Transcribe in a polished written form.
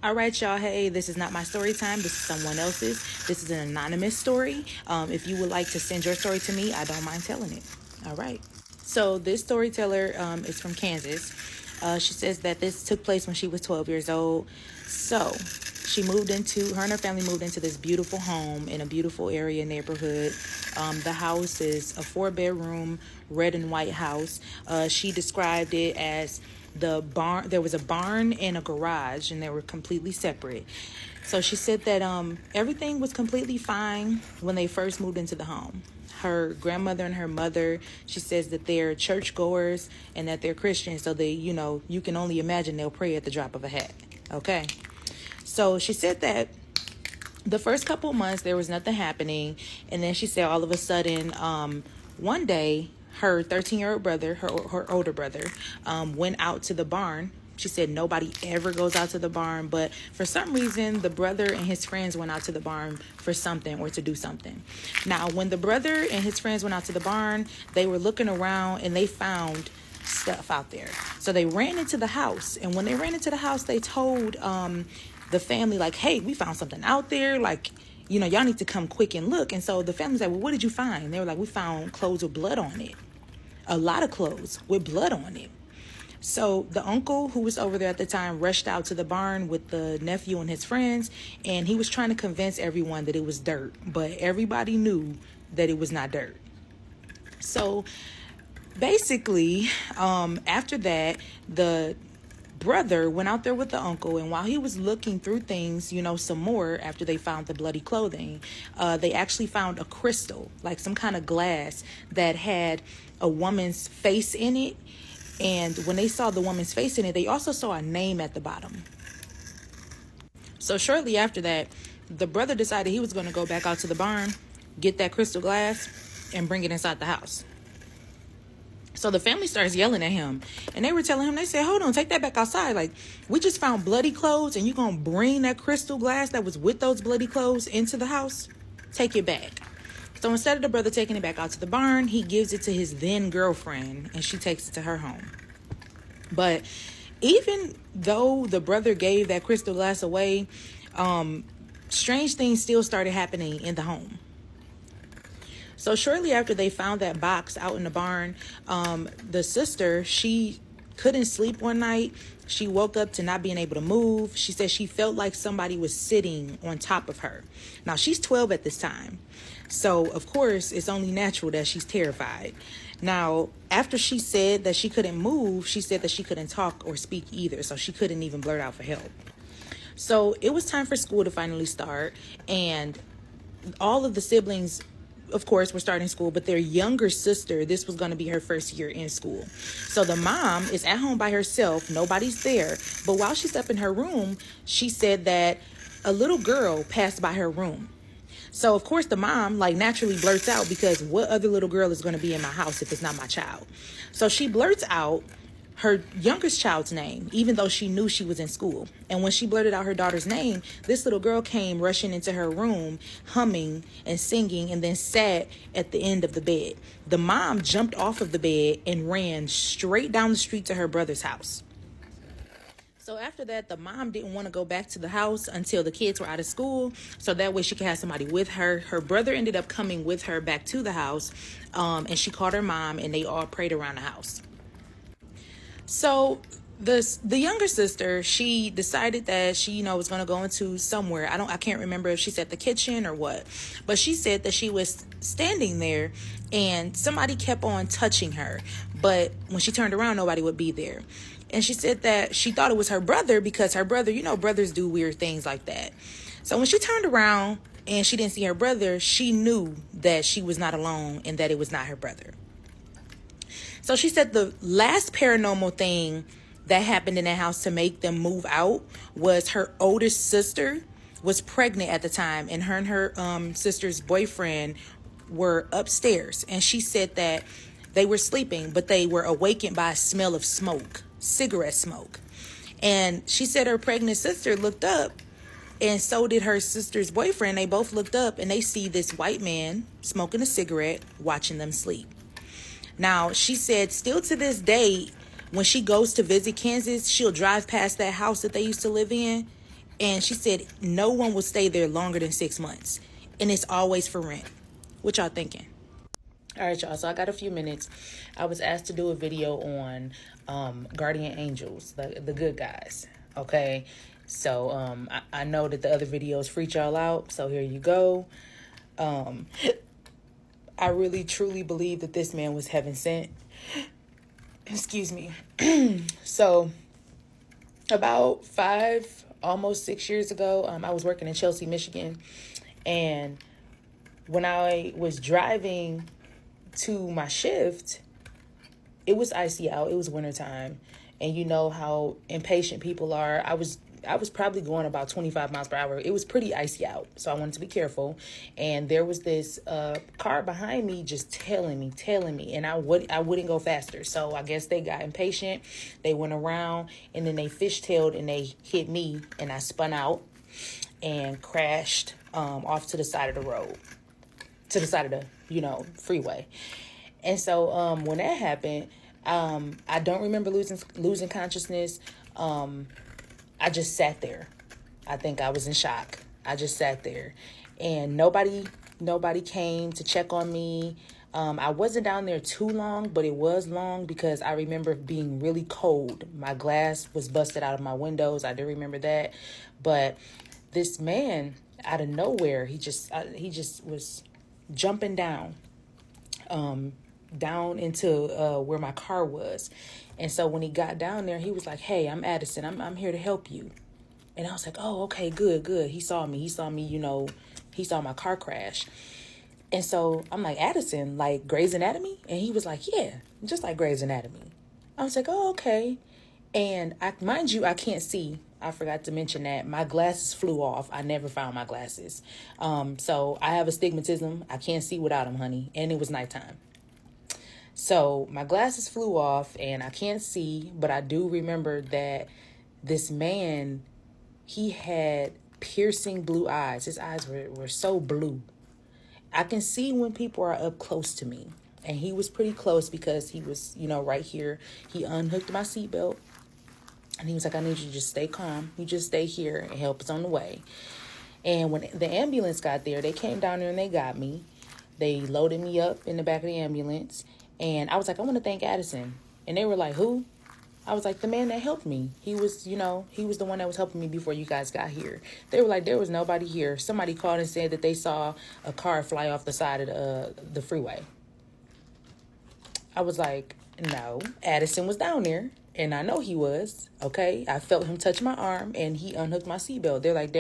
All right, y'all. Hey, this is not my story time. This is someone else's. This is an anonymous story. If you would like to send your story to me, I don't mind telling it. All right. So this storyteller is from Kansas. She says that this took place when she was 12 years old. So her and her family moved into this beautiful home in a beautiful area neighborhood. The house is a 4-bedroom red and white house. She described it as the barn. There was a barn and a garage, and they were completely separate. So she said that everything was completely fine when they first moved into the home. Her grandmother and her mother, she says that they're churchgoers and that they're Christians. So they, you can only imagine they'll pray at the drop of a hat. Okay. So she said that the first couple of months there was nothing happening. And then she said all of a sudden, one day, her 13-year-old brother, her older brother, went out to the barn. She said nobody ever goes out to the barn, but for some reason, the brother and his friends went out to the barn for something or to do something. Now, when the brother and his friends went out to the barn, they were looking around and they found stuff out there. So they ran into the house. And when they ran into the house, they told the family, like, hey, we found something out there. Like, y'all need to come quick and look. And so the family's like, well, what did you find? They were like, we found clothes with blood on it. A lot of clothes with blood on it. So the uncle who was over there at the time rushed out to the barn with the nephew and his friends, and he was trying to convince everyone that it was dirt, but everybody knew that it was not dirt. So basically, after that, the brother went out there with the uncle, and while he was looking through things, some more after they found the bloody clothing, they actually found a crystal, like some kind of glass that had a woman's face in it. And when they saw the woman's face in it, they also saw a name at the bottom. So shortly after that, the brother decided he was going to go back out to the barn, get that crystal glass, and bring it inside the house. So the family starts yelling at him, and they were telling him, they said, hold on, take that back outside. Like, we just found bloody clothes, and you're going to bring that crystal glass that was with those bloody clothes into the house? Take it back. So instead of the brother taking it back out to the barn, he gives it to his then girlfriend, and she takes it to her home. But even though the brother gave that crystal glass away, strange things still started happening in the home. So shortly after they found that box out in the barn, the sister, she couldn't sleep one night. She woke up to not being able to move. She said she felt like somebody was sitting on top of her. Now, she's 12 at this time. So, of course, it's only natural that she's terrified. Now, after she said that she couldn't move, she said that she couldn't talk or speak either. So she couldn't even blurt out for help. So it was time for school to finally start. And all of the siblings, of course, were starting school, but their younger sister, this was going to be her first year in school. So the mom is at home by herself. Nobody's there. But while she's up in her room, she said that a little girl passed by her room. So, of course, the mom, naturally blurts out, because what other little girl is going to be in my house if it's not my child? So she blurts out her youngest child's name, even though she knew she was in school. And when she blurted out her daughter's name, this little girl came rushing into her room, humming and singing, and then sat at the end of the bed. The mom jumped off of the bed and ran straight down the street to her brother's house. So after that, the mom didn't want to go back to the house until the kids were out of school, so that way she could have somebody with her. Her brother ended up coming with her back to the house, and she called her mom, and they all prayed around the house. So the younger sister, she decided that she, was going to go into somewhere. I can't remember if she's at the kitchen or what, but she said that she was standing there and somebody kept on touching her. But when she turned around, nobody would be there. And she said that she thought it was her brother, because her brother, brothers do weird things like that. So when she turned around and she didn't see her brother, she knew that she was not alone and that it was not her brother. So she said the last paranormal thing that happened in that house to make them move out was her oldest sister was pregnant at the time, and her sister's boyfriend were upstairs. And she said that they were sleeping, but they were awakened by a smell of smoke, cigarette smoke. And she said her pregnant sister looked up, and so did her sister's boyfriend. They both looked up, and they see this white man smoking a cigarette, watching them sleep. Now, she said still to this day, when she goes to visit Kansas, she'll drive past that house that they used to live in, And she said no one will stay there longer than 6 months. And it's always for rent. What y'all thinking? All right, y'all. So I got a few minutes. I was asked to do a video on guardian angels, the good guys. Okay. So I know that the other videos freak y'all out. So here you go. I really truly believe that this man was heaven sent. Excuse me. So about 5, almost 6 years ago, I was working in Chelsea, Michigan. And when I was driving to my shift, it was icy out. It was wintertime. And you know how impatient people are. I was probably going about 25 miles per hour. It was pretty icy out, so I wanted to be careful. And there was this car behind me just tailing me, and I wouldn't go faster. So I guess they got impatient. They went around, and then they fishtailed, and they hit me, and I spun out and crashed off to the side of the road, to the side of the freeway. And so when that happened, I don't remember losing consciousness. I just sat there. I think I was in shock. I just sat there, and nobody came to check on me. I wasn't down there too long, but it was long because I remember being really cold. My glass was busted out of my windows. I do remember that. But this man out of nowhere, he just was jumping down into where my car was. And so when he got down there, he was like, "Hey, I'm Addison. I'm here to help you." And I was like, "Oh, okay, good. He saw me. He saw my car crash." And so I'm like, "Addison, like Grey's Anatomy?" And he was like, "Yeah, just like Grey's Anatomy." I was like, "Oh, okay." And mind you, I can't see. I forgot to mention that my glasses flew off. I never found my glasses. So I have astigmatism. I can't see without them, honey. And it was nighttime. So my glasses flew off and I can't see, but I do remember that this man, he had piercing blue eyes. His eyes were so blue. I can see when people are up close to me. And he was pretty close because he was, right here. He unhooked my seatbelt. And he was like, "I need you to just stay calm. You just stay here and help is on the way." And when the ambulance got there, they came down there and they got me. They loaded me up in the back of the ambulance. And I was like, "I want to thank Addison." And they were like, "Who?" I was like, "The man that helped me. He was the one that was helping me before you guys got here." They were like, "There was nobody here. Somebody called and said that they saw a car fly off the side of the freeway." I was like, "No, Addison was down there. And I know he was, okay? I felt him touch my arm and he unhooked my seatbelt." They're like,